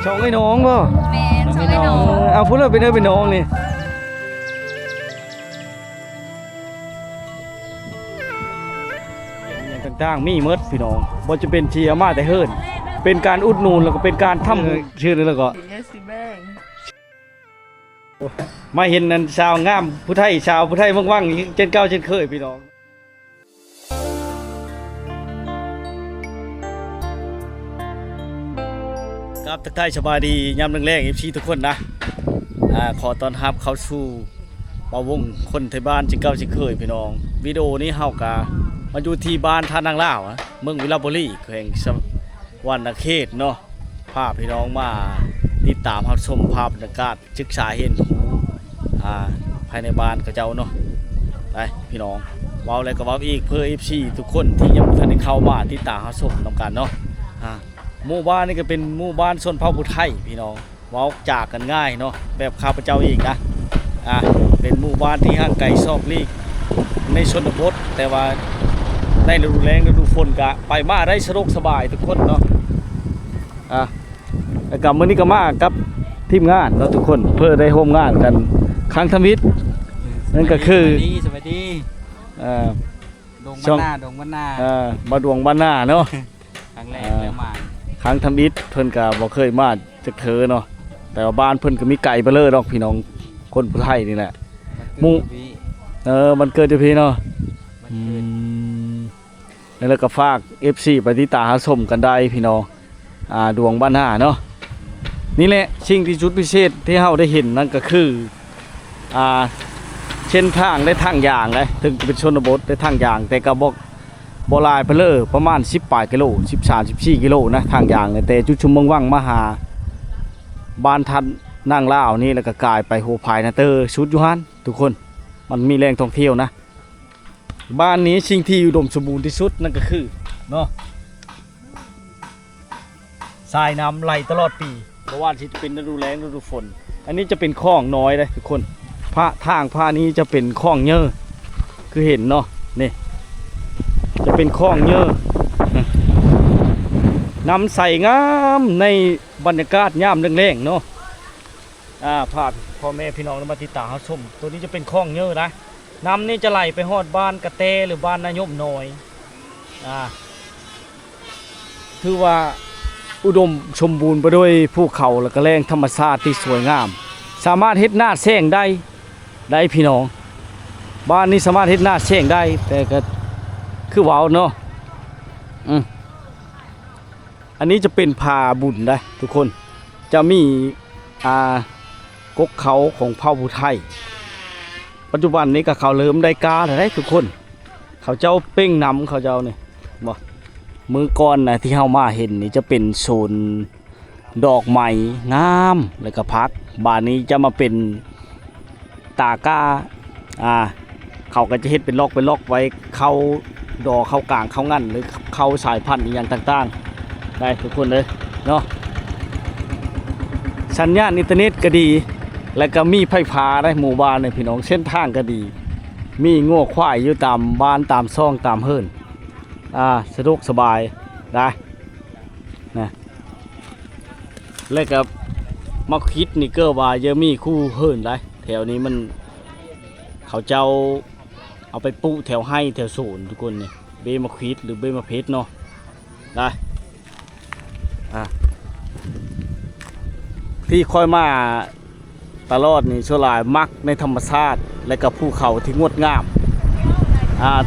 ช่องไอ้น้องบ่ แม่ช่องไอ้น้อง เอาพูดเลยเป็นเด้อเป็นน้องนี่อย่างต่างๆมีหมดพี่น้องบ่จะเป็นเชียร์มาแต่เฮิรนเป็นการอุดหนุนแล้วก็เป็นการทำชื่อนี่แล้วก็มาเห็นนั่นชาวงามผู้ไทยชาวผู้ไทยว่างๆเช่นเก่าเช่นเคยพี่น้องครับทักทายสบายดียามแรงๆ FC ทุกคนนะขอต้อนรับเข้าสู่ป่าวงคนไทยบ้านเช่นเก่าเช่นเคยพี่น้องวิดีโอนี้เฮากะมาอยู่ที่บ้านท่านางล่าวเมืองวิลาบุรีแขวงวรรณเขตเนาะพาพี่น้องมาติดตามรับชมภาพบรรยากาศศึกษาเห็นภายในบ้านกระเจ้าเนาะไปพี่น้องเว้าอะไรก็เว้าอีกเพื่อ FC ทุกคนที่ยังบ่ทันได้เข้ามาติดตามรับชมนำกันเนาะหมู่บ้านนี่ก็เป็นหมู่บ้านชนเผ่าผู้ไทยพี่น้องเว้าจากกันง่ายเนาะแบบข้าพเจ้าเองนะเป็นหมู่บ้านที่ห่างไกลซอกลีกในชนบทแต่ว่าในฤดูแล้งฤดูฝนก็ไปมาได้สะดวกสบายทุกคนเนาะแล้วก็มื้อนี้ก็มากับทีมงานเนาะทุกคนเพื่อได้ร่วมงานกันครั้งทมิตรนั่นก็คือสวัสดีดงบ้านนามาดวงบ้านนาเนาะครั้งแรกแล้วมาครั้งทมิตรเพิ่นก็บ่เคยมาจักเทื่อเนาะแต่ว่าบ้านเพิ่นก็มีไก่เบ้อเร่อดอกพี่น้องคนผู้ไทยนี่แหละมันเกิดอยู่พี่เนาะแล้วก็ฝาก FC ไปติดตามรับชมกันได้พี่น้องดวงบ้านนาเนาะนี่แหละสิ่งที่จุดพิเศษที่เราได้เห็นนั่นก็คือเช่นทางได้ทางอย่างเลยถึงจะเป็นชนบทได้ทางอย่างแต่ก็บ่ลายไปเลยประมาณ10ปลายกิโล13-14กิโลนะทางอย่างเลยแต่จุดชุมเมืองว่างมาหาบ้านทันนางล่าวนี่แล้วก็กลายไปโฮพายนะเตอร์ชุดยูฮันทุกคนมันมีแรงท่องเที่ยวนะบ้านนี้สิ่งที่อุดมสมบูรณ์ที่สุดนั่นก็คือเนาะสายน้ำไหลตลอดปีเพราะว่าที่จะเป็นฤดูแล้งฤดูฝนอันนี้จะเป็นคลองน้อยเลยทุกคนทางผ้านี้จะเป็นคลองเยอะคือเห็นเนาะนี่จะเป็นคลองเยอะน้ำใสงามในบรรยากาศย่ามแรงๆเนาะพาพ่อแม่พี่น้องมาติดตามรับชมตัวนี้จะเป็นคลองเยอะนะน้ำนี่จะไหลไปฮอดบ้านกระเตหรือบ้านนายมน้อยถือว่าอุดมสมบูรณ์ไปด้วยภูเขาและก็แหล่งธรรมชาติที่สวยงามสามารถเฮ็ดหน้าแซงได้พี่น้องบ้านนี้สามารถเฮ็ดหน้าแซงได้แต่ก็คือว้าวเนาะอันนี้จะเป็นผาบุญได้ทุกคนจะมีกกเขาของเผ่าผู้ไทยปัจจุบันนี้ก็เขาเริ่มได้กาแล้วได้ทุกคนเขาเจ้าเป้งนำเขาเจ้าเนี่ยบ่มือก่อนนะที่เฮามาเห็นนี่จะเป็นโซนดอกไม้งามแล้วก็พักบ้านนี้จะมาเป็นตากาเขาก็จะเฮ็ดเป็นล็อกไว้เข้าดอกเข้ากลางเข้างั้นหรือเข้าสายพันธุ์อย่างต่างๆได้ทุกคนเลยเนาะสัญญาณอินเทอร์เน็ตก็ดีแล้วก็มีไฟฟ้าได้หมู่บ้านในพี่น้องเส้นทางก็ดีมีงัวควายอยู่ตามบ้านตามซ่องตามเฮิรนสะดวกสบายได้นะแล้วก็มาคิดนี่ก็ว่าจะมีคู่เฮิรนได้แถวนี้มันเขาเจ้าเอาไปปุแถวให้แถวศูนย์ทุกคนเนี่ยเบมาคิดหรือเบมาเพชรเนาะได้ที่ค่อยมาตลอดนี่ชั่วลายมักในธรรมชาติและกับภูเขาที่งดงาม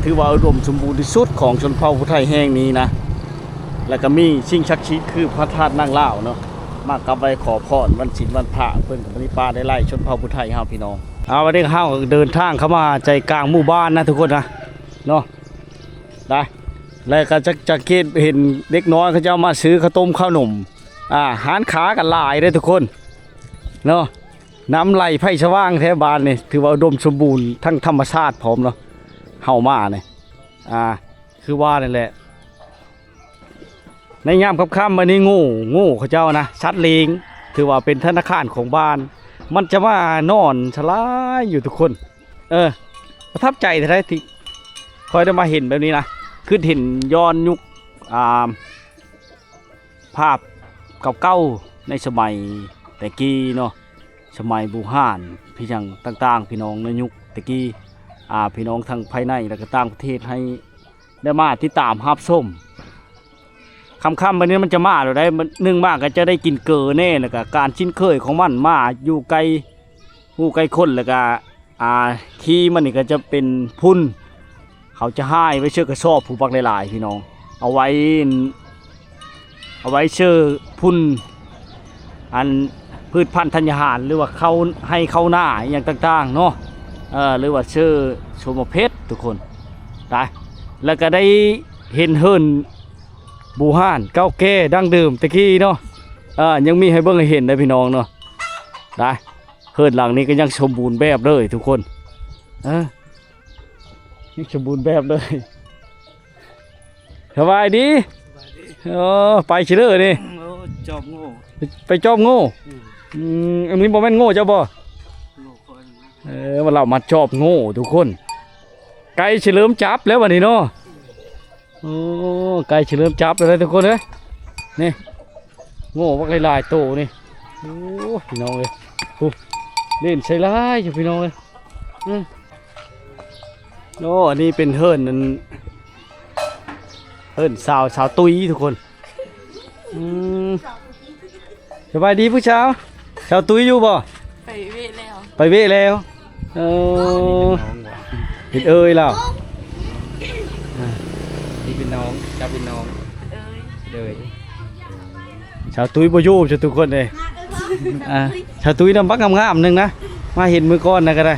ถือว่าอุดมสมบูรณ์ที่สุดของชนเผ่าผู้ไทยแห่งนี้นะแล้วก็มีสิ่งศักดิ์สิทธิ์คือพระธาตุนางล่าวเนาะมากกับไปขอพรวันศีลวันพระเพิ่นกับนิปาได้ไล่ชนเผ่าผู้ไทยเฮาพี่น้องวันนี้เฮาเดินทางเข้ามาใจกลางหมู่บ้านนะทุกคนนะเนาะได้แล้วก็จะเห็นเด็กน้อยเขาจะมาซื้อข้าวต้มข้าวนมหารขากันหลายได้ทุกคนเนาะน้ำไหลไผ่สว่างแถวบ้านนี่ถือว่าอุดมสมบูรณ์ทั้งธรรมชาติพร้อมเนาะเฮามาเนี่ยคือว่านั่นแหละในยามค่ำๆมานี่งูเขาเจ้านะชัดเลงถือว่าเป็นธนาคารของบ้านมันจะมานอนชลายอยู่ทุกคนประทับใจแท้ๆที่คอยได้มาเห็นแบบนี้นะคือเห็นย้อนยุคภาพเก่า ในสมัยแต่กี้เนาะสมัยบูฮานพี่ยังต่างๆพี่น้องในยุคแต่กี้พี่น้องทางภายในและก็ต่างประเทศให้ได้มาติดตามรับชมค่ำๆวันนี้มันจะมาหรือได้นึ่งมากก็จะได้กินเกลือแน่แล้วก็การชิ้นเคยของมันมาอยู่ไกลหูไกลคนแล้วก็ขี้มันนี่ก็จะเป็นพุ่นเขาจะให้ไว้เชื่อกระสอบผูปักหลายๆพี่น้องเอาไว้เชื่อพุ่นอันพืชพันธุ์ธัญญาหารหรือว่าเขาให้เข้าหน้าอย่างต่างๆเนาะหรือว่าเชื่อชมเพชรทุกคนได้แล้วก็ได้เห็นเฮิรนบูฮานเก้าแก่ดั้งเดิมตะกี้เนาะยังมีให้เบิ่งให้เห็นได้พี่น้องเนาะได้เฮิรนหลังนี้ก็ยังสมบูรณ์แบบเลยทุกคนยังสมบูรณ์แบบเลยสบายดีไปเฉลยนี่จอบโง่ ไปจอบโง่อันนี้บ่แม่นโง่เจ้าบ่เรามาจอบโง่ทุกคนไก่เฉลิมจับแล้ววันนี้เนาะไก่เฉลิมจับเลยทุกคนเลยนี่โง่วักลายโตนี่โอ้พี่น้องเลยเล่นใส่ลายอยู่พี่น้องเลยโอ้อันนี้เป็นเฮิรนนั่นเฮิรนสาวตุ้ยทุกคนสบายดีผู้สาวตุ้ยอยู่บ่ไปเวทแล้วไปเวทแล้วเห็นเอ้ยแล้วนี่เป็นน้องเจ้าเป็นน้องเลย ชาวตุ้ยบ่อยู่จะทุกคนเลยชาวตุ้ยนำบักงามๆนึงนะมาเห็นมือก้อนนะก็ได้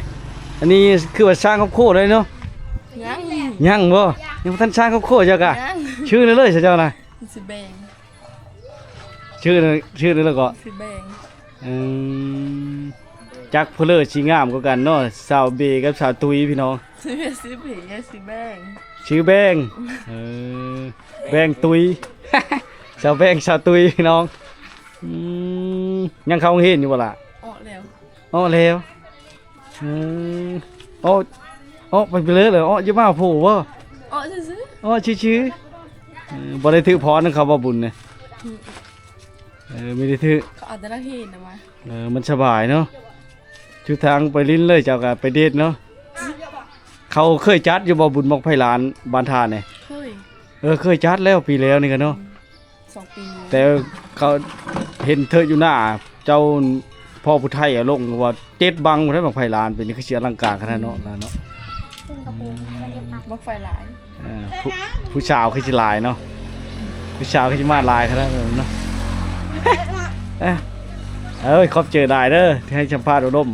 อันนี้คือว่าสร้างครอบครัวเลยเนาะยังบ่ยังท่านสร้างครอบครัวเจ้ากะชื่อนั่นเลยเจ้านะสิแบงชื่อนั่นแล้วก็สิแบงจักเพลอชีงามกว่ากันเนาะสาวเบกับสาวตุ้ยพี่น้องสิเบงสิแบงชื่อแบงแบงตุ้ยสาวแบงสาวตุ้ยพี่น้องยังเขาเห็นอยู่บ่ล่ะอ้อแล้วไปเลยเลยอยู่มาโผล่บ่ชื่อบ่ได้ถือพรนั่นเขาบ่บุญเนี่ยไม่ได้ถือเขาอาจจะได้เห็นนะมามันสบายเนาะชุดทางไปลิ้นเลยเจ้าก็ไปเดทเนาะเขาเคยจัดอยู่บ่บุญมกไผ่ลานบ้านทานเนี่ยเคยจัดแล้วปีแล้วนี่กันเนาะ2 ปีแต่เขาเห็นเธออยู่หน้าเจ้าพ่อผู้ไทยลงว่า7บังบ่ได้มกไผ่ลานเป็นนี่คือเสียอลังการขนาดเนาะมกไฟหลายผู้สาวคือสิลายเนาะผู้สาวคือสิมาลายขนาดนั้นเนาะขอบเจอได้เด้อที่ให้สัมภาษณ์อุดม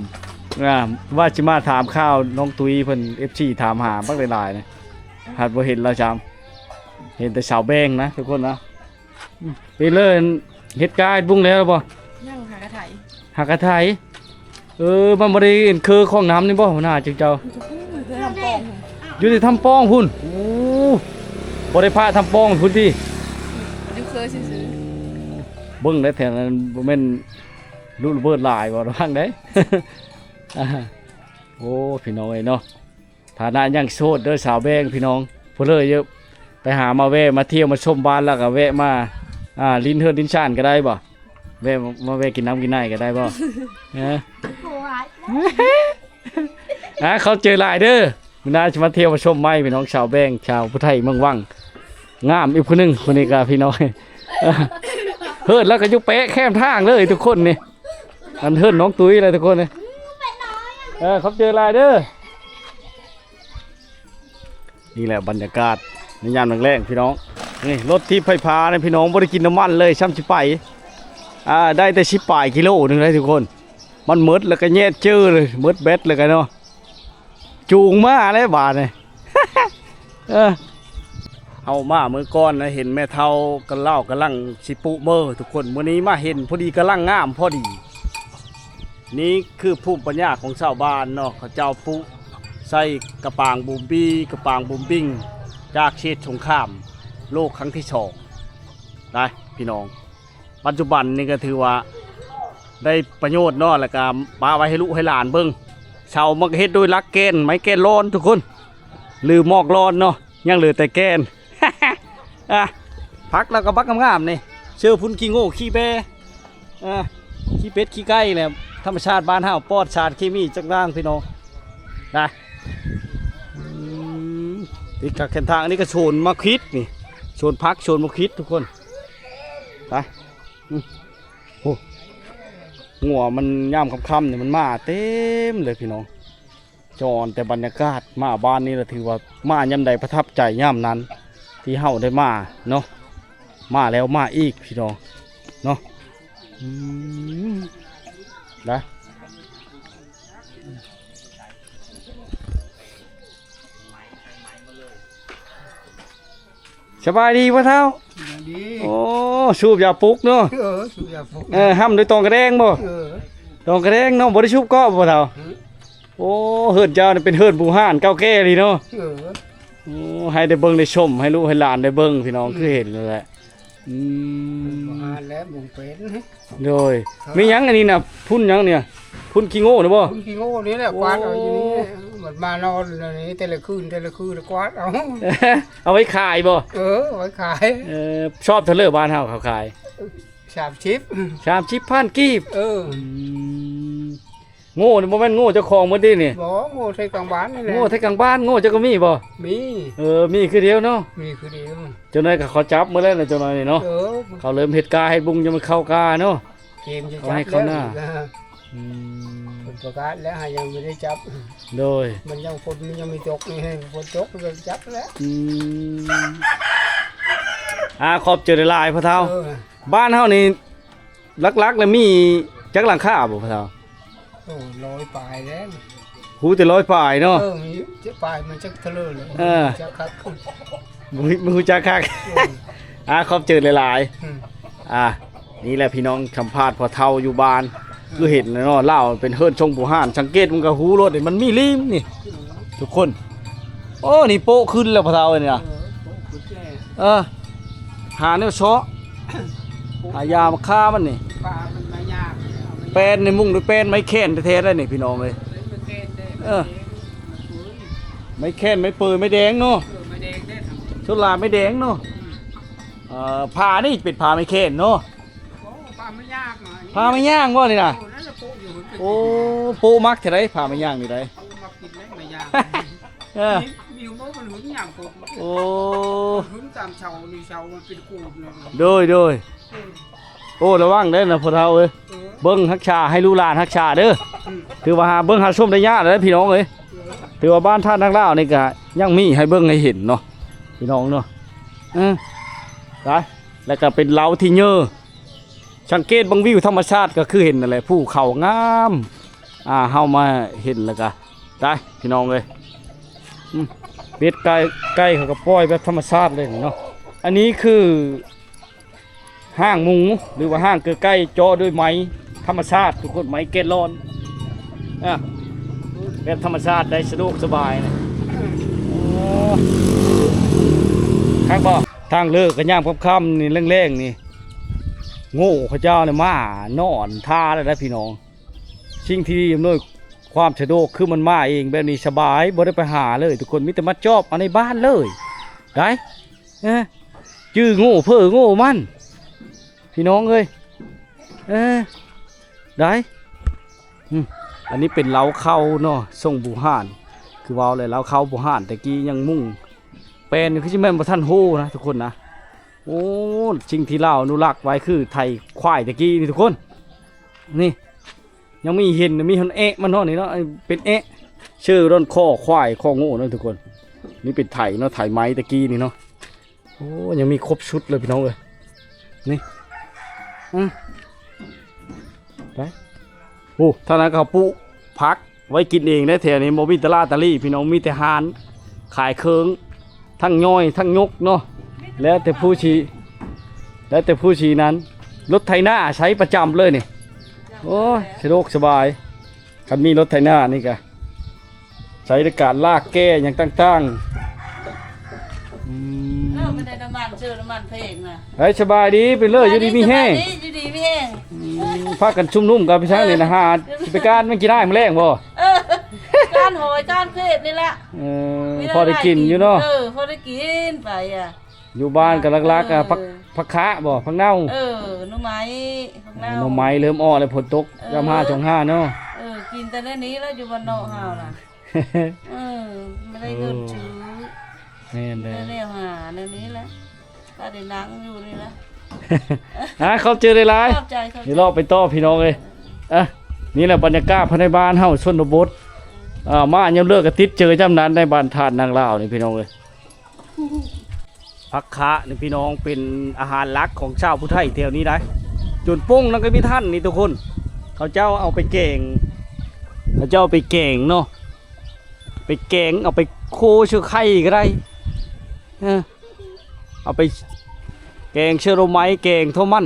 ว่าจิมาถามข้าวน้องตุ้ยเพิ่น FC ถามหาบักหลายๆนะหากบ่เห็นเราจำเห็นแต่สาวแบงนะทุกคนนะไปเลยเฮ็ดกายบุ้งแล้วบ่ยังหากระไถมันบ่ได้คือของน้ำนี่บ่หัวหน้าจังเจ้าอยู่ที่ทำป้องพุ่นโอ้บ่ได้พาทำป้องพุ่นที่อยู่เคยซื่อเบิ่งได้แถวนั้นบ่แม่นลูกเบิดหลายบ่ทางได้โอ้พี่น้องเนาะฐานะยังโสดเด้อสาวแบงพี่น้องเพิ่นเลยเยอะไปหามาแวะมาเที่ยวมาชมบ้านแล้วก็แวะมาลิ้นเฮือดลิ้นชานก็ได้บ่แวะมาแวะกินน้ำกินไหนก็ได้บ่เขาเจอหลายเด้อมื้อหน้าจะมาเที่ยวมาชมใหม่พี่น้องชาวแบงชาวพุทธไทยเมืองวังงามอีกคนนึงคนนี้ก็พี่น้องเฮิรนแล้วก็ยุเป๊ะแคมทางเลยทุกคนนี่อันเฮิรนน้องตุ้ยเลยทุกคนนี่เขาเจอลายเด้อนี่แหละบรรยากาศในยามแรงๆพี่น้องนี่รถที่ไฟฟ้าเนี่ยพี่น้องบริกินน้ำมันเลยช่ำชิไปได้แต่ชิปป่ายกิโลนึงเลยทุกคนมันมืดแล้วก็แย่เจอเลยมืดเบ็ดเลยกันเนาะจูงมาเลยบาทเลยเอามาเมื่อก่อนนะเห็นแม่เฒ่ากันเล่ากำลังสิปุเมอทุกคนมื้อนี้มาเห็นพอดีกำลังงามพอดีนี่คือภูมิปัญญาของชาวบ้านเนาะเขาเจ้าปุใส่กระปางบูมบี้กระปางบูมบิ้งจากเขตสงครามโลกครั้งที่2ได้พี่น้องปัจจุบันนี่ก็ถือว่าได้ประโยชน์เนาะแล้วก็ปาไว้ให้ลูกให้หลานเบิ่งชาวมักเฮ็ดโดยลักแกนไม้แกนร้อนทุกคนลืมหมอกร้อนเนาะยังเหลือแต่แกนพักแล้วก็บักงามๆนี่เชื่อพุ่นขี้โง่ขี้แบ ขี้เป็ดขี้ไก่แหละธรรมชาติบ้านเฮาปลอดสารเคมีจักด่างพี่น้องนะติดกับแขนทางอันนี้ก็โซนมะขิดนี่โซนพักโซนมะขิดทุกคนไปโอ้งัวมันย่ำค่ำๆเนี่ยมันมาเต็มเลยพี่น้องจอนแต่บรรยากาศมาบ้านนี้เราถือว่ามาย่ำใดประทับใจย่ำนั้นที่เฮาได้มาเนาะมาแล้วมาอีกพี่น้องเนาะนะสบายดีพ่อเท่าดีโอ้สูบยาปลุกเนาะสูบยาปลุกห้ำโดยตองกระแดงบ่ตองกระแดงเนาะบ่ได้ชุบก็พ่อเท่าโอ้เฮิร์ดเจ้านี่เป็นเฮิร์ดบูฮ่านเก้าแก่เลยเนาะโอ้ให้ได้เบิ่งได้ชมให้ลูกให้หลานได้เบิ่งพี่น้องคือเห็นเลยแหละบูฮ่านแล้วบุงเป็นโดยมีหยังอันนี้น่ะพุ่นหยังเนี่ยพุ่นขี้โง่นะบ่พุ่นขี้โง่นี่แหละกวาดเอาอยู่นี่มันมานอนนี่แต่ละคืนกวาดเอาเอาไว้ขายบ่ไว้ขายชอบเทเลอร์บ้านเฮาเขาขาย30,000กีบโง่นี่บ่แม่นโง่เจ้าของหมดดินี่บ่โง่ไทกลางบ้านนี่แหละโง่ไทกลางบ้านโง่เจ้าก็มีบ่มีมีคือเดียวเนาะมีคือเดียวเจ้าน้อยก็เขาจับมาแล้วนะเจ้าน้อยนี่เนาะเขาเริ่มเฮ็ดกาให้บุงจะมันเข้ากาเนาะเกมจะจับให้เขาหน้าผลประกาศแล้วยังไม่ได้จับโดยมันยังมีตกนี่ให้ฝนตกก็จับแล้วขอบเจอหลายพ่อเฒ่าบ้านเฮานี่ลักๆแล้วมีจักหลังคาบ่พ่อเฒ่าโอ้100 ปลายแล้วหูแต่100 ปลายเนาะมีปลายมันจักทะเลเลยจักคักมือจักคักขอบเจอหลายๆนี่แหละพี่น้องสัมภาษณ์พ่อเฒ่าอยู่บ้านคือเห็นเนาะเล่าเป็นเฮิร์นชงบูฮ่านสังเกตมันก็หูรถนี่มันมีริมนี่ทุกคนโอ้นี่โป๊ะขึ้นแล้วพ่อเฒ่าเนี่ยหาเนี่ยช้อหายามาฆ่ามันนี่เป็นในมุ้งหรือเป็นไม้แค้นแท้ๆได้นี่พี่น้องเลยไม้แค้นไม้ปืนไม้แดงเนาะชุดลาไม้แดงเนาะผ่านี่เป็นผ่าไม้แค้นเนาะผ่าไม่ย่างว่านี่นะโอ้โปมักเท่าไรผ่าไม่ย่างนี่ไรโอ้โดยโอ้ระวังเด้อนะพ่อเฒ่าเอ้ยเบิ้งฮักชาให้ลูกหลานฮักชาเด้อถือว่าเบิ้งหาส้มได้ยากเลยพี่น้องเอ้ยถือว่าบ้านท่านนักเล่านี่ก็ยังมีให้เบิ้งให้เห็นเนาะพี่น้องเนาะได้แล้วก็เป็นเล้าที่เยอะสังเกตบางวิวธรรมชาติก็คือเห็นอะไรภูเขางามเฮามาเห็นแล้วก็ได้พี่น้องเลยเบ็ดไก่เขาก็ปล่อยแบบธรรมชาติเลยเนาะอันนี้คือห้างหมูหรือว่าห้างเกลือไก่เจาะด้วยไม้ธรรมชาติทุกคนไม้เกลอนแบบธรรมชาติได้สะดวกสบายนะข้างบ่ทางเลิกกันย่างค่ำๆนี่แรงๆนี่โง่ข้าเจ้าเนี่ยมานอนท่าแล้วนะพี่น้องสิ่งที่อำนวยความสะดวกคือมันมาเองแบบนี้สบายบ่ได้ไปหาเลยทุกคนมีแต่มาจอบเอาในบ้านเลยได้จื้อโง่เพ้อโง่มันพี่น้องเอ้ยได้อันนี้เป็นเล้าเข้าเนาะส่งบูฮ่านคือว่าเลยเล้าเข้าบูฮ่านแต่กี้ยังมุ่งเป็นคือชิแม่นบ่ทันโฮนะทุกคนนะโอ้สิ่งที่เราอนุรักษ์ไว้คือไทยควายตะกี้นี่ทุกคนนี่ยังมีเห็นมีหันมันเนาะนี่เนาะเป็นชื่อร่นข้อควายข้อโง่เนาะทุกคนนี่เป็นไถเนาะไถไม้ตะกี้นี่เนาะโอ้ยังมีครบชุดเลยพี่น้องเลยนี่ไปโอ้ท่านั้นเขาปุพักไว้กินเองได้แถวนี้โมบิตลาตาลี่พี่น้องมีแต่หานขายเคืองทั้งย่อยทั้งยกเนาะแล้วแต่ผู้ชี้นั้นรถไถหน้าใช้ประจำเลยนี่โอ้ยสะดวกสบายคันมีรถไถหน้านี่กะใช้ในการลากแก้อย่างต่างไม่ได้น้ำมันชื่อน้ำมันเพลงนะสบายดีเป็นเลยอยู่ดีมีแห้งพากันชุ่มนุ่มกับพี่ช้างเนี่ยนะฮะไปการไม่กินได้มันแรงบ่การหอยการเพศนี่แหละพอได้กินอยู่เนาะพอได้กินไปอยู่บ้านกับลักๆพักคะบ่พักเน่า หน่อไม้ของเรา หน่อไม้เริ่มอ้อแล้วฝนตกยาม5 5เนาะ กินแต่เรื่องนี้แล้วอยู่บ้านนอกเฮาน่ะไม่ได้เงินซื้อ แม่นเลย เรื่องหาเรื่องนี้แหละก็ได้นั่งอยู่นี่ละ เขาเจอได้หลาย ชอบใจ เดี๋ยวเราไปต่อพี่น้องเลยนี่แหละบรรยากาศภายในบ้านเฮาชนบทมาอันยังเลิกกระติดเจอจำนั้นในบ้านทานนางลาวนี่พี่น้องเลยผักคะนี่พี่น้องเป็นอาหารหลักของชาวผู้ไทยแถวนี้ได้จนปุ้งนั่นก็มีท่านนี่ทุกคนเขาเจ้าเอาไปแกงเขาเจ้าเอาไปแกงเนาะไปแกงเอาไปโคเชื้อไข่ก็ได้เอาไปแกงเชื้อโรไม้แกงทอมัน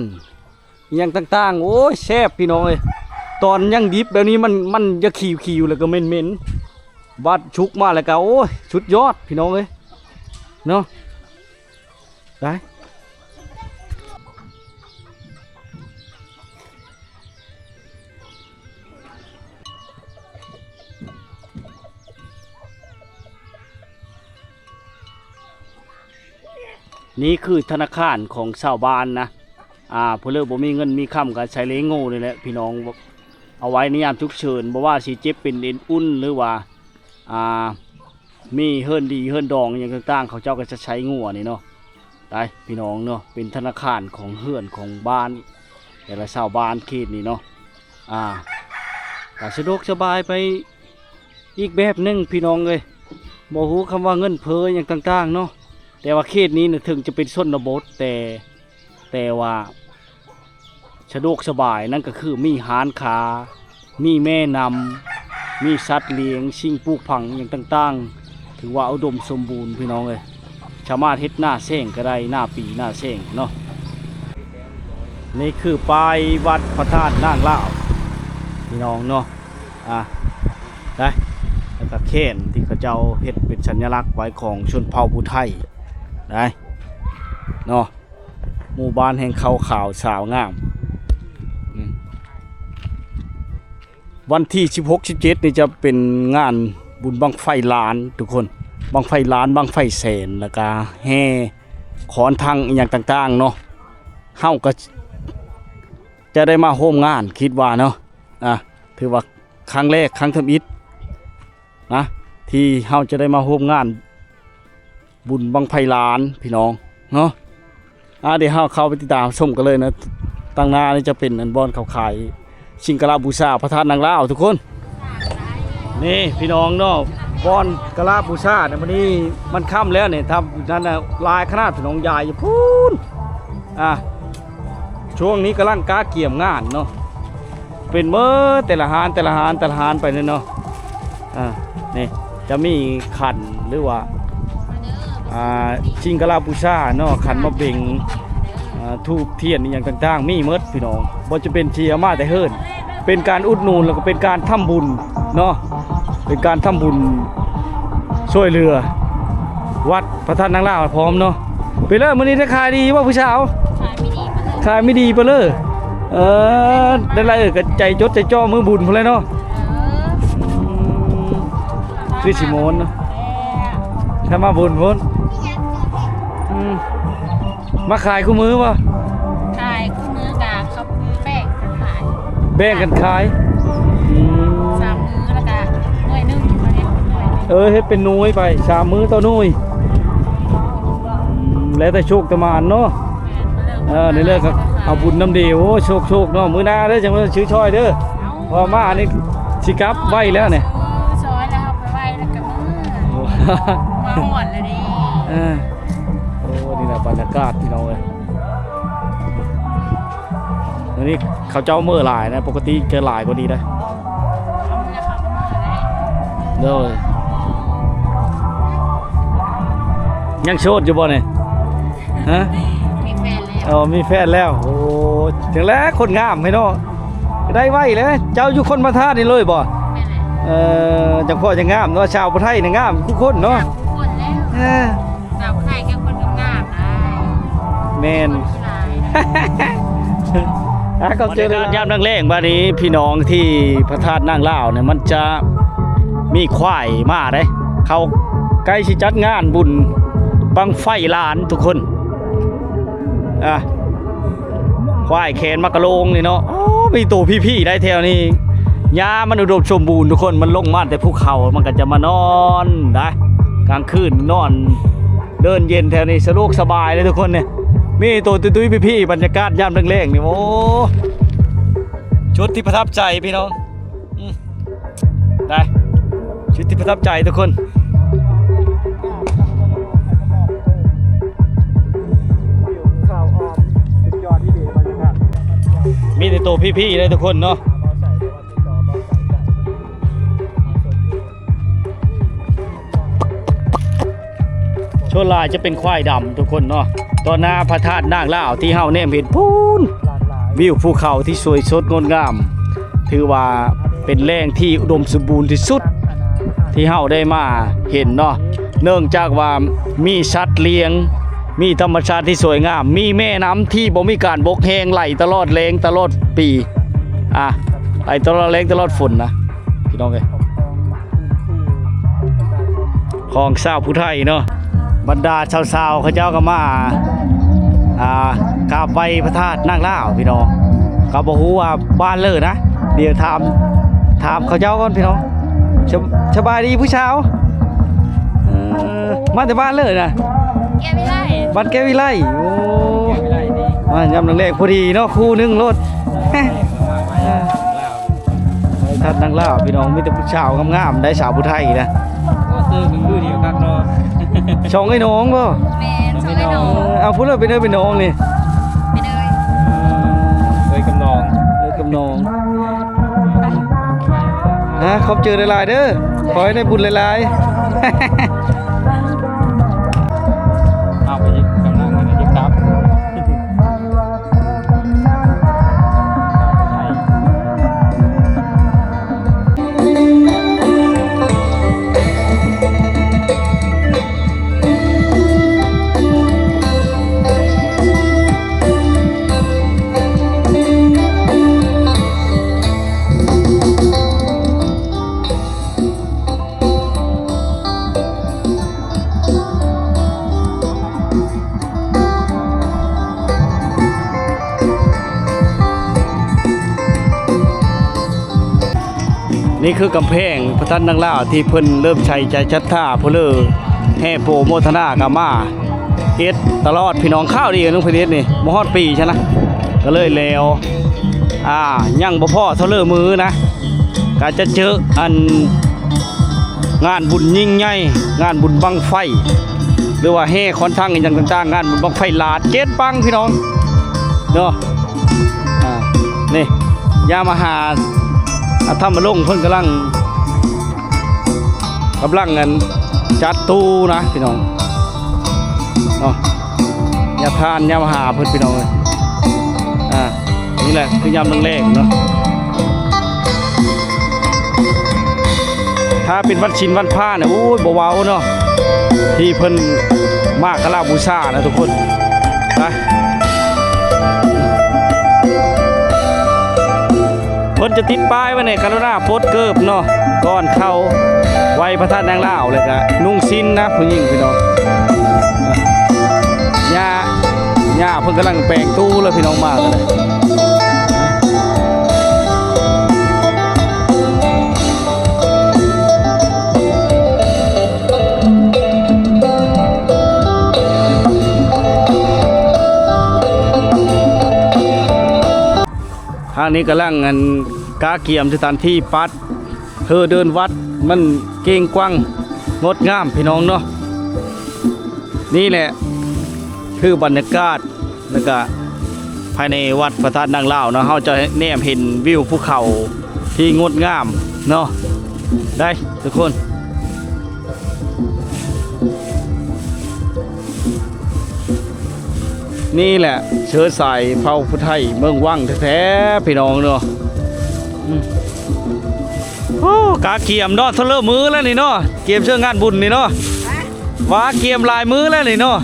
อย่างต่างๆโอ้ยแซ่บพี่น้องเลยตอนยังดิบแบบนี้มันจะขีวๆแล้วก็เหม็นๆวัดชุกมาแล้วก็โอ้ยชุดยอดพี่น้องเลยเนาะได้นี่คือธนาคารของชาวบ้านนะพลเรือนบ่มีเงินมีคำก็ใช้เลงโง่นี่แหละพี่น้องเอาไว้ในยามฉุกเฉินบ่ว่าสิเจ็บเป็นเอ็นอุ่นหรือว่ามีเฮิรนดีเฮิรนดองอย่างต่างๆเขาเจ้าก็จะใช้งัวนี่เนาะได้พี่น้องเนาะเป็นธนาคารของเฮือนของบ้านแต่ละชาวบ้านเขตนี่เนาะก็สะดวกสบายไปอีกแบบหนึงพี่น้องเลยบ่ฮู้คำว่าเงินเพ้ออย่างต่างๆเนาะแต่ว่าเขตนี้ถึงจะเป็นชนบทแต่ว่าสะดวกสบายนั่นก็คือมีหานขามีแม่นำมีสัตว์เลี้ยงสิ่งปลูกผังอย่างต่างๆถือว่าอุดมสมบูรณ์พี่น้องเลยสามารถเฮ็ดหน้าแซงก็ได้หน้าปีหน้าแซงเนาะนี่คือป้ายวัดพระธาตุนางลาวพี่น้องเนาะได้แล้วก็แขนที่เขาเจ้าเฮ็ดเป็นสัญลักษณ์ไว้ของชนเผ่าผู้ไทยได้เนาะหมู่บ้านแห่งเขาขาวสาวงามวันที่16-17นี่จะเป็นงานบุญบังไฟล้านทุกคนบังไฟล้านบังไฟแสนแล้วก็แห่ขอนทางอย่างต่างๆเนาะเฮาก็จะได้มาร่วมงานคิดว่าเนาะถือว่าครั้งแรกครั้งทำอิฐนะที่เฮาจะได้มาร่วมงานบุญบังไฟล้านพี่น้องเนาะเดี๋ยวเข้าไปติดตามชมกันเลยนะตั้งหน้านี่จะเป็นอันบอนเขาขายชิงกะลาบูชาพระธาตุนางลาวทุกคนนี่พี่น้องเนาะบอนกะลาบูชาเนี่ยวันนี้มันค่ำแล้วเนี่ยทำนั่นนะลายขนาดพี่น้องใหญ่อย่าพูนช่วงนี้กำลังก้าเกี่ยมงานเนาะเป็นเมื่อแต่ละหานไปเนาะนี่จะมีขันหรือว่าชิงกะลาบูชาเนาะขันมาเบ่งทูบเทียนอย่างต่างๆมีเมดพี่น้องบ่จะเป็นเชียร์มาแต่เฮิรนเป็นการอุดหนุนแล้วก็เป็นการทำบุญเนาะเป็นการทำบุญช่วยเหลือวัดพระธาตุนางลาวพร้อมเนาะไปเลยมื้อนี้ได้ขายดีว่าผู้สาวขายไม่ดีไปเลยได้ไรก็ใจจดใจจ่อมือบุญพุ่นเลยเนาะคือสิโมนเนาะถ้ามาบุญพุ่นมาขายคู่มือป่ะขายคู่มือกะเขาแบ่งกันขาย แบ่งกันขาย3 มื้อแล้วก็หน่วยนึงมาเฮ็ดหน่วยนึงเฮ็ดเป็นหน่วยไป3 มื้อต่อหน่วยแล้วแต่โชคแต่มานเนาะนี่เลิกเอาบุญน้ำเดียวโอ้โชคเนาะมื้อหน้าเด้อจังว่าชื่อช่อยเด้อพอมาอันนี้สิกลับไว้แล้วเนี่ยซอยแล้วครับไปไว้แล้วก็มื้อมาหอนแล้วดิโอ้นี่แหละบรรยากาศพี่น้องเลยวันนี้เขาเจ้าเมื่อหลายนะปกติจะหลายกว่านี้ได้เด้อยังโชดอยู่บ่เนี่ยฮะมีแฟนแล้วมีแฟนแล้วโอ้ถึงแล้วคนงามไหมเนาะได้ไว้เลยเจ้าอยู่คนมาท่านี่เลยบ่จังพ่อจังงามเนาะชาวประเทศนี่งามทุกคนเนาะทุกคนแล้วสาวไทยแค่คนงามๆนะแม่นก็เจอยามแรงๆบัดนี้พี่น้องที่พระธาตุนางลาวเนี่ยมันจะมีควายมาเด้เขาใกล้สิจัดงานบุญบังไฟล้านทุกคน ควายแขนมักกะโลงนี่เนาะโอ้มีตัวพี่ๆได้แถวนี้หญ้ามันอุดมสมบูรณ์ทุกคนมันลงมาแต่ภูเขามันก็จะมานอนได้กลางคืนนอนเดินเย็นแถวนี้สะดวกสบายเลยทุกคนเนี่ยมีตัวตุ้ยๆพี่ๆบรรยากาศยามแรงๆนี่โอ้ชุดที่ประทับใจพี่น้องได้ชุดที่ประทับใจทุกคนมีแต่ตัวพี่ๆเลยทุกคนเนาะชนลายจะเป็นควายดำทุกคนเนาะตอนหน้าพระธาตุนางล่าวที่เฮาแนมเห็นพูนวิวภูเขาที่สวยสดงดงามถือว่าเป็นแหล่งที่อุดมสมบูรณ์ที่สุดที่เฮาได้มาเห็นเนาะเนื่องจากว่ามีสัตว์เลี้ยงมีธรรมชาติที่สวยงามมีแม่น้ำที่บ่มีการบกแห้งไหลตลอดแล้งตลอดปีไหลตลอดแล้งตลอดฝนนะพี่น้องเอ้ยของชาวผู้ไทยเนาะบรรดาชาวๆเขาเจ้าก็มากราบไหว้พระธาตุนางล่าวพี่น้องก็บ่ฮู้ว่าบ้านเลยนะเดี๋ยวถามเขาเจ้าก่อนพี่น้องสบายดีผู้ชาวมาแต่บ้านเลยนะแกวิไลบ้านแกวิไลโอ้มายำแรกพอดีเนาะคู่นึงรถพระธาตุนางล่าวพี่น้องมีแต่ผู้ชาวงามๆได้สาวผู้ไทยนะก็คือมือเดียวกันเนาะช่องไอ้น้องบ่แม่นช่องไอ้น้องเอาพูดเลยเป็นน้องนี่เป็นเลยเลยกำนองเขาเจอหลายๆเด้อขอให้ได้บุญหลายๆเอาไปยิงกำลังกันยิงครับนี่คือกำแพงพระธาตุนางล่าวที่เพิ่นเริ่มใช้ใจชัดท่าเพลอแห่โปรโมทนากามาเฮ็ดตลอดพี่น้องข้าวดีกันน้องเพชรนี่บ่ฮอดปีใช่นะก็เลยแล้วยังบ่พอเท่าเลอมือนะก็จะเจออันงานบุญยิ่งใหญ่งานบุญบังไฟหรือว่าแห่คอนทั้งอย่างต่างๆงานบุญบังไฟลาด7ปังพี่น้องเนาะนี่ยามาหาถ้ามาลงเพิ่นกำลังเงินจัดตู้นะพี่น้องเนาะยาทานยามาหาเพิ่นพี่น้องเลยนี่แหละคือยำแรงๆเนาะถ้าเป็นวันชินวันผ้าเนี่ยโอ้ยบ่เว้าเนาะที่เพิ่นมากกะลาบูชานะทุกคนไปเพิ่นจะติดป้ายไว้ในกรุณาโพสเกิบเนาะก่อนเข้าไหว้พระธาตุนางล่าวเลยก็นุ่งสิ้นนะผู้หญิงพี่น้องย่าเพิ่นกำลังแปลงตู้เลยพี่น้องมากันเลยทางนี้กำลังกาเกียมสถานที่ปัดเดินวัดมันเก่งกว้างงดงามพี่น้องเนาะนี่แหละคือบรรยากาศแล้วก็ภายในวัดพระธาตุนางล่าวเนาะเราจะแนมเห็นวิวภูเขาที่งดงามเนาะได้ทุกคนนี่แหละเชื้อสายเผ่าพุทธไทยเมืองว่างแท้ๆพี่น้องเนาะโอ้กาเกียมเนาะทะเลมือแล้วนี่เนาะเกียมเชื่องานบุญนี่เนาะว่าเกียมลายมือแล้วนี่เนาะ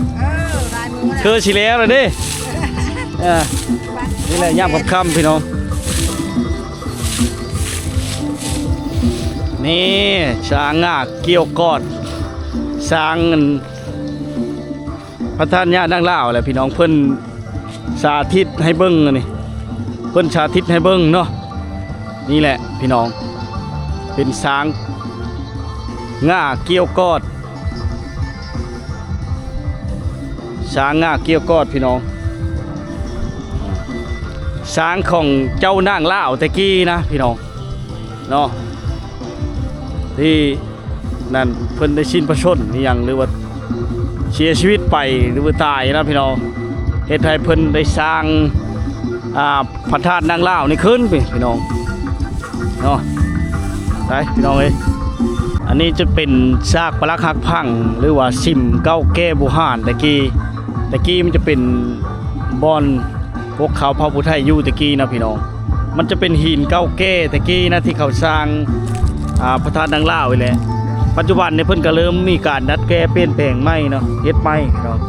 เธอสิแล้วเลยดินี่แหละย่ำกับคำพี่น้องนี่ช้างงาเกี่ยวกอดช้างพระธาตุนางล่าวแหละพี่น้องเพิ่นสาธิตให้เบิ่งนี่ พิ่นสาธิตให้เบิ่งเนาะนี่แหละพี่น้องเป็นช้างง่าเกี้ยวกอดช้างง่าเกี้ยวกอดพี่น้องช้างของเจ้านางล่าวตะกี้นะพี่น้องเนาะที่นั่นเพิ่นได้สิ้นพระชนม์นี่ยังหรือว่าเสียชีวิตไปหรือว่าตายนะพี่น้องเฮ็ดให้เพิ่นได้สร้างพระธาตุนางล่าวนี่ขึ้นพี่น้องเนาะได้พี่น้องเอ้ยอันนี้จะเป็นซากปรักหักพังหรือว่าซิมเก้าแก้โบราณตะกี้มันจะเป็นบอนพวกเขาเผ่าผู้ไทยอยู่ตะกี้นะพี่น้องมันจะเป็นหินเก้าแก้ตะกี้นะที่เขาสร้างพระธาตุนางล่าวไว้แหละปัจจุบันเนี่ยเพิ่นก็เริ่มมีการดัดแก้เปลี่ยนแปลงใหม่เนาะเฮ็ดใหม่พี่น้อง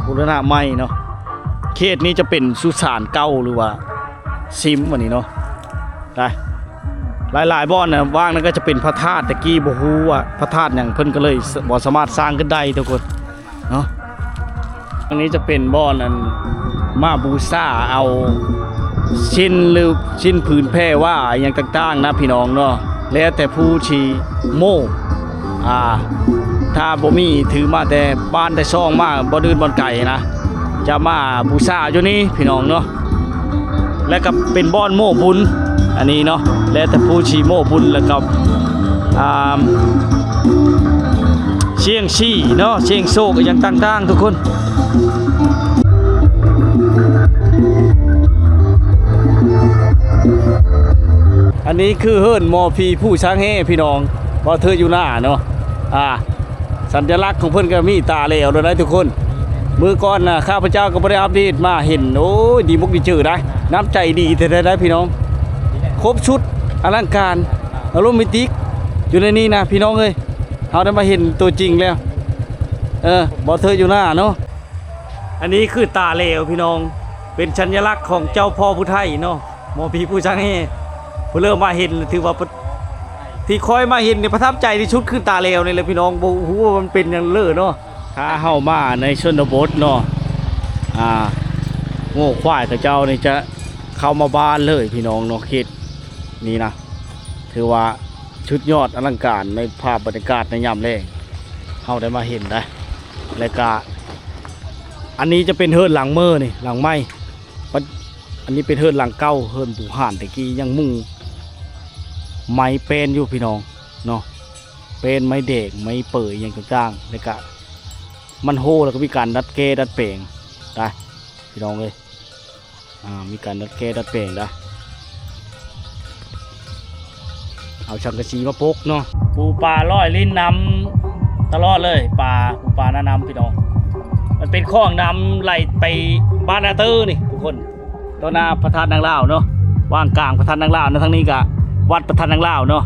บูรณะใหม่เนาะเขตนี้จะเป็นสุสานเก่าหรือว่าซิมวันนี้เนาะได้หลายๆบ่อนนะว่างนั้นก็จะเป็นพระธาตุตะกี้บ่ฮู้ว่าพระธาตุหยังเพิ่นก็เลยบ่สามารถสร้างขึ้นได้ทุกคนเนาะอันนี้จะเป็นบ่อนอันมาบูชาเอาชิ้นหรือชิ้นผืนแพร่ว่าอย่างต่างๆนะพี่น้องเนาะแล้วแต่ผู้ชีโม่ถ้าบ่มีถือมาแต่บ้านแต่ซ่องมาบ่ดื่นบ่ไก่นะจะมาบูชาอยู่นี่พี่น้องเนาะแล้วก็เป็นบ่อนโม่บุญอันนี้เนาะแล้วแต่ผู้ชีโม่บุญแล้วก็เชียงชี่เนาะเชียงโศกอย่างต่างๆทุกคนอันนี้คือเฮิรนมอพีผู้ช้างแห่พี่น้องพอเธออยู่หน้าเนาะสัญลักษณ์ของเพิ่นก็มีตาเหลวเลยนะทุกคนมือก่อนนะข้าพเจ้าก็บ่ได้อัปเดตมาเห็นโอ้ยดีมุกดีจืดนะน้ำใจดีแต่ได้พี่น้องครบชุดอลังการอารมณ์มิติกอยู่ในนี้นะพี่น้องเอ้ยเราได้มาเห็นตัวจริงแล้วบอเธออยู่หน้าเนาะอันนี้คือตาเหลวพี่น้องเป็นสัญลักษณ์ของเจ้าพ่อผู้ไทยเนาะมอพีผู้ช้างแห่ผู้เริ่มมาเห็นถือว่าที่คอยมาเห็นในประทับใจที่ชุดคือตาเลวนี่เลยพี่น้องบ่ฮู้ว่ามันเป็นอย่างเล่อเนาะถ้าเฮามาในชนบทเนาะโง่ควายกับเจ้านี่จะเข้ามาบ้านเลยพี่น้องเนาะเขตนี้นะถือว่าชุดยอดอลังการในภาพบรรยากาศในยามแลงเฮาได้มาเห็นได้แล้วก็อันนี้จะเป็นเฮิรนหลังเมื่อนี่หลังไม้อันนี้เป็นเฮิรนหลังเก่าเฮิรนปู่ห่านตะกี้ยังมุ่งไม้เป็นอยู่พี่น้องเนาะเป็นไม้เด็กไม้เปิดอย่างต่างๆแล้วก็มันโหแล้วก็มีการดัดแก้ดัดแปลงได้พี่น้องเลยมีการดัดแก้ดัดแปลงนะเอาชังกระชีมาปกเนาะปูปลาลอยลิ้นน้ำตลอดเลยปูปลาหน้าน้ำพี่น้องมันเป็นข้องน้ำไหลไปบ้านนาเตอร์นี่ทุกคนตัวหน้าพระธาตุนางล่าวเนาะว่างกลางพระธาตุนางล่าวนะทั้งนี้กะวัดพระธาตุนางล่าวเนาะ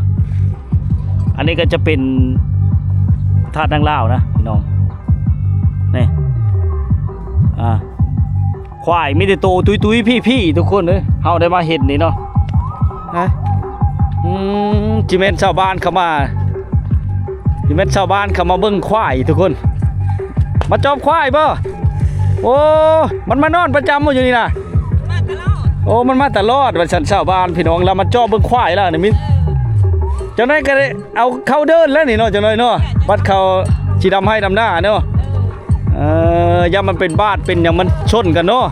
อันนี้ก็จะเป็นพระธาตุนางล่าวนะพี่น้องนี่ควายมีแต่โตตุยพี่ทุกคนเลยเฮาได้มาเห็นนี่เนาะจิเมนชาวบ้านเข้ามาจิเมนชาวบ้านเข้ามาเบิ่งควายทุกคนมาจอบควายป่ะโอ้มันมานอนประจำอยู่นี่นะโอ้มันมาตลอดวันฉันชาวบ้านพี่น้องเรามาจอบเบิ่งควายแล้วนี่มิเจ้าน้อยก็ได้เอาเข้าเดินแล้วนี่เนาะเจ้าน้อยเนาะวัดเขาชีดำให้ดำหน้าเนาะย่ามันเป็นบ้านเป็นอย่างมันชนกันเนาะ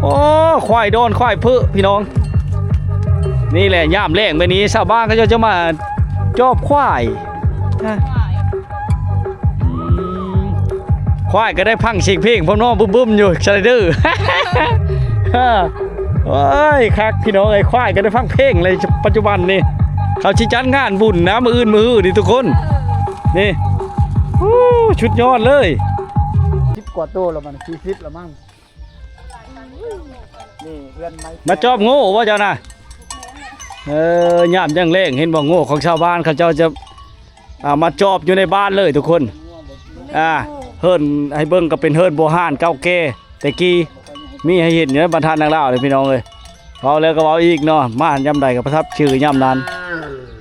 โอ้ควายโดนควายเพื่อพี่น้องนี่แหละย่ามแรงแบบนี้ชาวบ้านเขาจะมาจอบควายควายก็ได้พังเสียงเพลงพ่อน้องบึ้มอยู่สไลเดอร์โอ้ยคักพี่น้องไอ้ควายก็ได้ฟังเพลงเลยปัจจุบันนี่เขาชิจัดงานบุญนะมือนี่ทุกคนนี่ชุดยอดเลย10 กว่าโตแล้วมัน40แล้วมั้งนี่เพื่อนมาจอบโง่ว่าเจ้าน่ะย่ามยังแรงเห็นบ่โง่ของชาวบ้านเขาเจ้าจะมาจอบอยู่ในบ้านเลยทุกคนเฮิรนให้เบิ่งก็เป็นเฮิรนโบราณเก่าแก่แต่กี้มีให้เห็นอยู่ในบรรทัดนางล่าวเลยพี่น้องเลยเว้าแล้วก็เว้าอีกเนาะมายามใดก็ประทับชื่อยามนั้น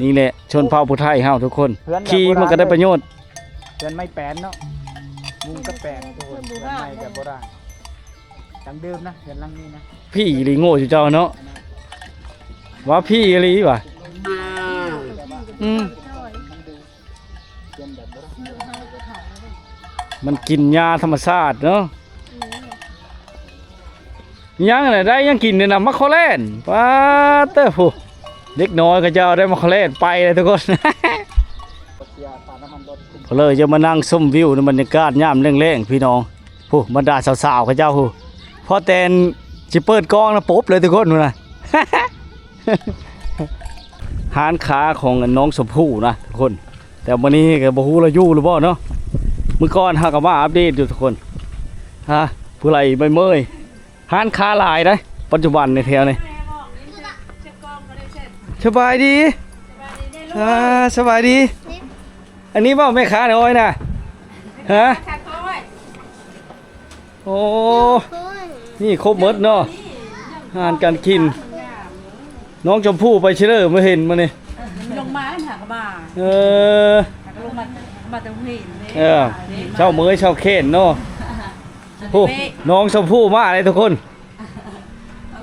นี่แหละชนเผ่าผู้ไทยเฮาทุกคนขี่มันก็ได้ประโยชน์เฮือนไม้แปนเนาะมุงก็แปนทุกคนเฮือนไม้แบบโบราณดังเดิมนะเฮือนหลังนี้นะพี่หรือโง่เจ้าเนาะ ว่าพี่อะไรวะมันกินยาธรรมชาติเนาะยังอะไรได้ยังกินเนี่ยนะมะขอแล่นป้าเต้อผู้เด็กน้อยก็จะเอาได้มะขอแล่นไปเลยทุกคน พอเลยจะมานั่งส้มวิวในบรรยากาศย่ามแรงๆพี่น้องผู้บรรดาสาวๆเขาเจ้าผู้พอแตนจิเปิดกล้องนะปุ๊บเลยทุกคนนะ หานขาของน้องสมพู่นะทุกคนแต่วันนี้ก็บ่ฮู้ละอยู่หรือบ่เนาะมื้อก่อนหาก็มาอัปเดตอยู่ทุกคนฮะผู้ไหลใบเมยหานขาหลายนะปัจจุบันในแถวนี้สบายดีสบายดีอันนี้บ่แม่ค้าน้อยนะฮะโอ้นี่ครบหมดเนาะอาหารการกินน้องชมพู่ไปเชื่อมาเห็นมาเนี่ย ลงมาหากระบา ลงมาตรงนี้ เช่าเมยเช่าเข่นเนาะผู้น้องชมพู่มาอะไรทุกคน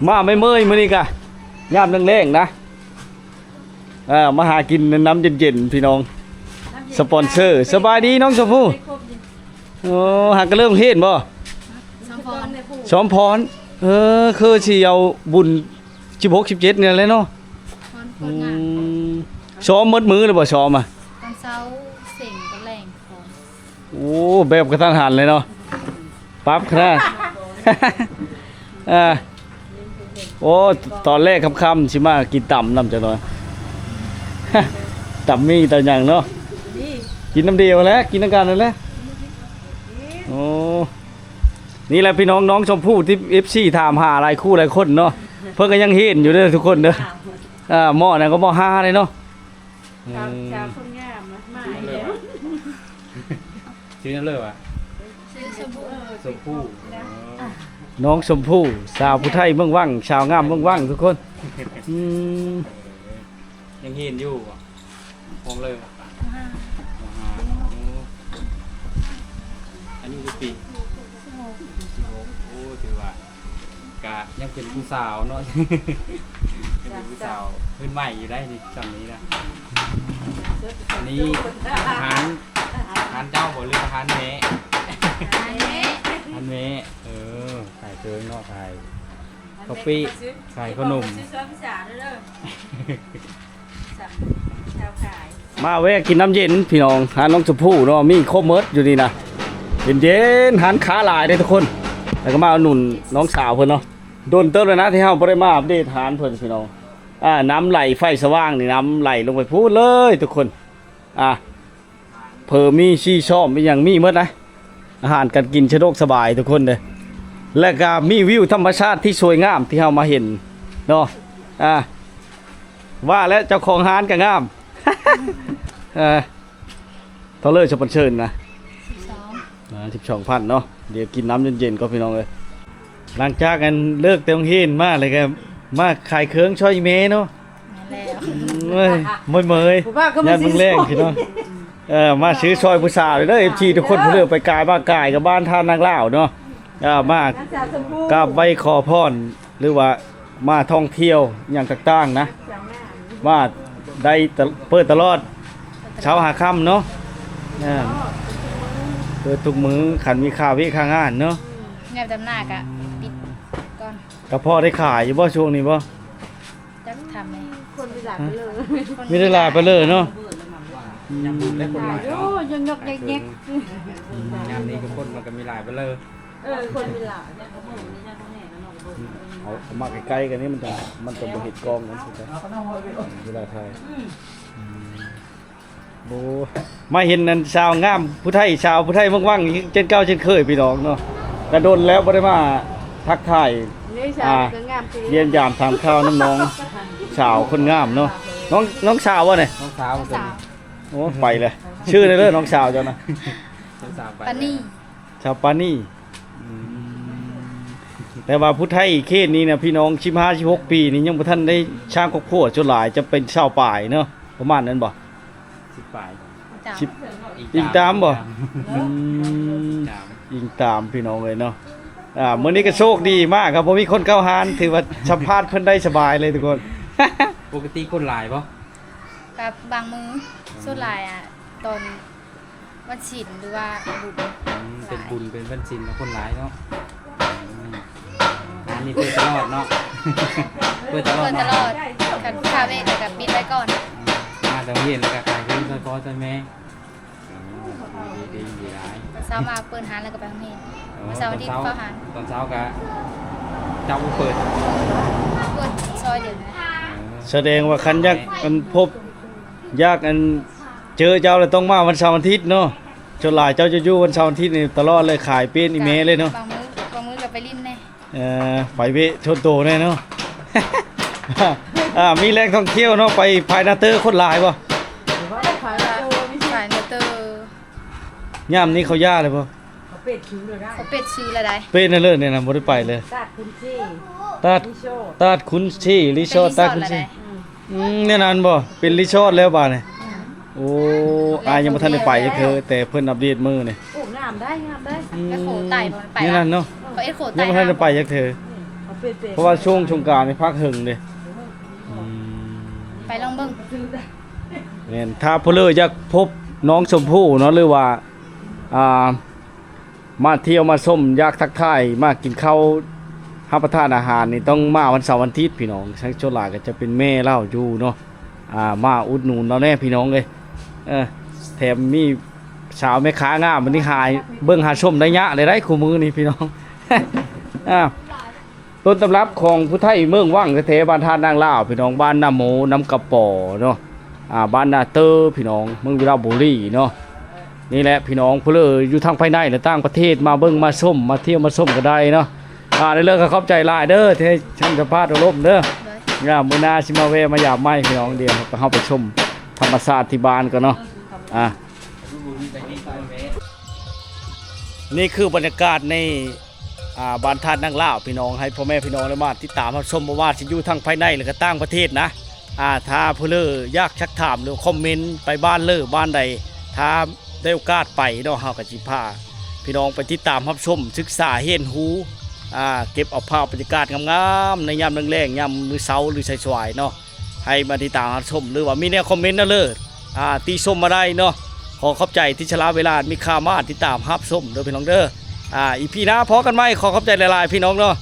มาไม่เมยมานี่กะยามแรงๆนะมาหากินน้ำเย็นๆพี่น้องสปอนเซอร์สบายดีน้องชมพู่โอ้หากก็เริ่มเห็นบ่สมพรคือสิเอาบุญ16-17เนี่ยเลยเนาะซ้อมมืดมือเลยบ่ซ้อมอ่ะตอนเช้าเสียงตะแหลงของ โอ้แบบกระทันหันเลยเนาะปั๊บขนาด โอ้ตอนแรกค่ำๆสิมากินต่ำน้ำจังหน่อย ต่ำมีแต่อย่างเนาะกินน้ำเดียวแล้วกินน้ำกันนั่นแหละโอ้นี่แหละพี่น้องน้องชมพู่ที่ FC ถามหาหลายคู่หลายคนเนาะเพิ่นก็ยังเห็นอยู่เด้อทุกคนเด้อหม้อนั่นก็หม้อ5เลยเนาะ ชาวคนงามมาแล้ว ชื่อนั่นเลยว่ะชมพู่ น้องชมพู่สาวผู้ไทยเมืองว่างชาวงามเมืองว่างทุกคน ยังเห็นอยู่ว่ะพร้อมเลยว่ะอันนี้คือปีโอ้ถือว่ากะยังเป็นผู้สาวเนาะ ยังเป็นผู้สาวขึ้นใหม่อยู่ได้ดิจำนี้นะอันนี้อาหารเจ้าบ่หรืออาหารแม่อาหารแม่ขายเชิงเนาะขายกาแฟขายขนม มาแวะกินน้ำเย็นพี่น้องหาน้องชมพู่เนาะมีครบหมดอยู่นี่นะเย็นๆหันขาหลายได้ทุกคนแล้วก็มาหนุนน้องสาวเพิ่นเนาะโดนเติมเลยนะที่เฮาบ่ได้มาอัปเดตหานเพิ่นพี่น้องน้ำไหลไฟสว่างนี่น้ำไหลลงไปพูดเลยทุกคนเพอมีชีชอบมีอย่างมีหมดนะอาหารการกินสะดวกสบายทุกคนเลยและก็มีวิวธรรมชาติที่สวยงามที่เฮามาเห็นเนาะว่าแล้วเจ้าของร้านก็งาม เท่าเลยสปอนเซอร์นะ12,000เนาะเดี๋ยวกินน้ำเย็นๆก็พี่น้องเลยหลังจากกันเลิกเต็มเฮนมาเลยกันมาขายเครื่องช่อยเมเนาะเมยยันมึงแรงพี่น้องมาซื้อซอยผู้สาวเลยเด้อ FC ทุกคนผู้เลือกไปกายบ้ากายกับบ้านท่านนางเล่าเนาะมากกับใบขอพรหรือว่ามาท่องเที่ยวอย่างต่างๆนะมาได้เปิดตลอดเช้าหาค่ำเนาะเปิดทุกมื้อขันมีข่าววิข้างงานเนาะ เงียบดำหน้ากะปิดก่อน กระเพาะได้ขายอยู่บ่ช่วงนี้บ่ จะทำเลย คนไปหลับเลย มีได้ลาไปเลยเนาะ ยังได้คนใหม่ โอ้ เนาะ ยังยกแยก งานนี้ก็คนมันก็มีหลายไปเลย คนไปหลับ เอามาใกล้ๆกันนี่มันจะบ่เห็นกล้องนั้นสิครับเวลาถ่ายโอ้มาเห็นนั่นชาวงามผู้ไทยชาวผู้ไทยว่างๆเช่นเก่าเช่นเคยพี่น้องเนาะกระโดนแล้วบ่ได้มาทักทาย นี่ชาวก็งามจริง เรียนยามถามข้าวน้องสาวคนงามเนาะน้องสาววะเนี่ย น้องสาวคนนี้ โอ้ไปเลยชื่อเลยเด้อน้องสาวเจ้านะ น้องสาวไป ปานี่ ชาวปานี่แต่ว่าผู้ไทยเขตนี้เนี่ยพี่น้อง15-16 ปีนี่ยังบ่ทันได้ช่างครอบครัวจนหลายจะเป็นชาวป่ายเนาะประมาณนั้นบ่ 10 ปลาย จ้า ยิงตามบ่ ตาม ยิงตามพี่น้องเลยเนาะมื้อนี้ก็โชคดีมากครับบ่มีคนเข้าหานถือว่าสัมภาษณ์เพิ่นได้สบายเลยทุกคน ปกติคนหลายบ่ กับบางมื้อสุดหลายอ่ะตอนวันศีลหรือว่าบุญ เป็นบุญเป็นวันศีลแล้วคนหลายเนาะอันนี้เปิดตลอดเนาะ เปิดตลอ เปิ ด ดตลอดกันคาเฟ่กับปิดไว้ก่อน มาแต่เห็นแล้วก็ขายขึ้นซอยพ่อซอยแม่ดีหลาย เช้ามาเปิดร้านแล้วก็ไปโรงเรียนวันเสาร์อาทิตย์เข้าร้าน ตอนเช้าก็เจ้าเปิด เปิดซอยเดี๋ยวนะ แสดงว่าคันยากอันพบยากอันเจอเจ้าแล้วต้องมาวันเสาร์อาทิตย์เนาะจนหลายเจ้าจะอยู่วันเสาร์อาทิตย์นี่ตลอดเลยขายเป็นอีเมลเลยเนาะ บางมื้อก็ไปลิ้นแน่ ไปเวะชนโตแน่เนาะ มีแรงท่องเที่ยวเนาะไปภายนาเตอร์คนหลายบ่ ขายเนเตอร์ ย่ามนี้เขาย่าเลยบ่ เขาเป็ดซื้อละได้ เป็นนั่นเลยเนี่ยนะบ่ได้ไปเลย ตัดคุณชี่ ตัดตัดคุณชี่รีสอร์ทตัดคุณชี่เนี่ยนั่นบ่เป็นรีสอร์ทแล้วบ่เนี่ยโอ้ยังบ่ทันได้ไปจักเทื่อแต่เพิ่นอัปเดตมื้อนี่ โอ้งามได้งามได้ ไปโขไต่บ่ไป นี่นั่นเนาะ เขาเอ็ดโข ยั ไต่ งบ่ทันได้ไปจักเทื่อ เอาเป็ดเป็ด เพราะว่าช่วงสงกรานต์นี่พักหึงเด้ ไปลองเบิ่ง แม่นถ้าผู้เลออยากพบน้องชมพู่เนาะหรือว่ามาเที่ยวมาส้มอยากทักทายมากินข้าวรับประทานอาหารนี่ต้องมาวันเสาร์วันอาทิตย์พี่น้องทั้งโชลาก็จะเป็นแม่เล่าอยู่เนาะมาอุดหนุนเราแน่พี่น้องเลยแถมมีสาวแม่ค้างามวันนี้หายเบิ่งหาชมได้ยะเลยได้คู่มือนี่พี่น้อง ต้นตำรับของผู้ไทยเมืองว่างแท้ๆบ้านท่านนางลาวพี่น้องบ้านนาโมน้ำกระป๋อเนาะบ้านนาเตอร์พี่น้องเมืองวิราบุรีเนาะนี่แหละพี่น้องผู้เลออยู่ทางภายในและต่างประเทศมาเบิ่งมาส้มมาเที่ยวมาส้มก็ได้เนาะในเรื่องก็ขอบใจหลายเด้อที่ให้ฉันสัมภาษณ์อารมณ์เด้อมื้อหน้าสิมาแวะมาหยาบไม้พี่น้องเดียวก็เฮาไปชมธรรมชาติที่บ้านกันเนาะนี่คือบรรยากาศในบ้านท่านนางลาวพี่น้องให้พ่อแม่พี่น้องได้มาติดตามรับชมว่าสิอยู่ทางภายในหรือก็ต่างประเทศนะถ้าผู้เลออยากชักถามหรือคอมเมนต์ไปบ้านเลอบ้านใดถ้าได้โอกาสไปเนาะเฮาก็สิพาพี่น้องไปติดตามรับชมศึกษาเรียนรู้เก็บเอาภาพบรรยากาศงามๆในยามแรงๆยามมื้อเช้าหรือสายๆเนาะให้มาติดตามรับชมหรือว่ามีแนวคอมเมนต์นั่นเลยตีชมมาได้เนาะขอขอบใจที่ชลาเวลามีค่ามาติดตามรับชมเด้อพี่น้องเด้ออีพีหน้าพอกันไหมขอขอบใจหลายๆพี่น้องเนาะ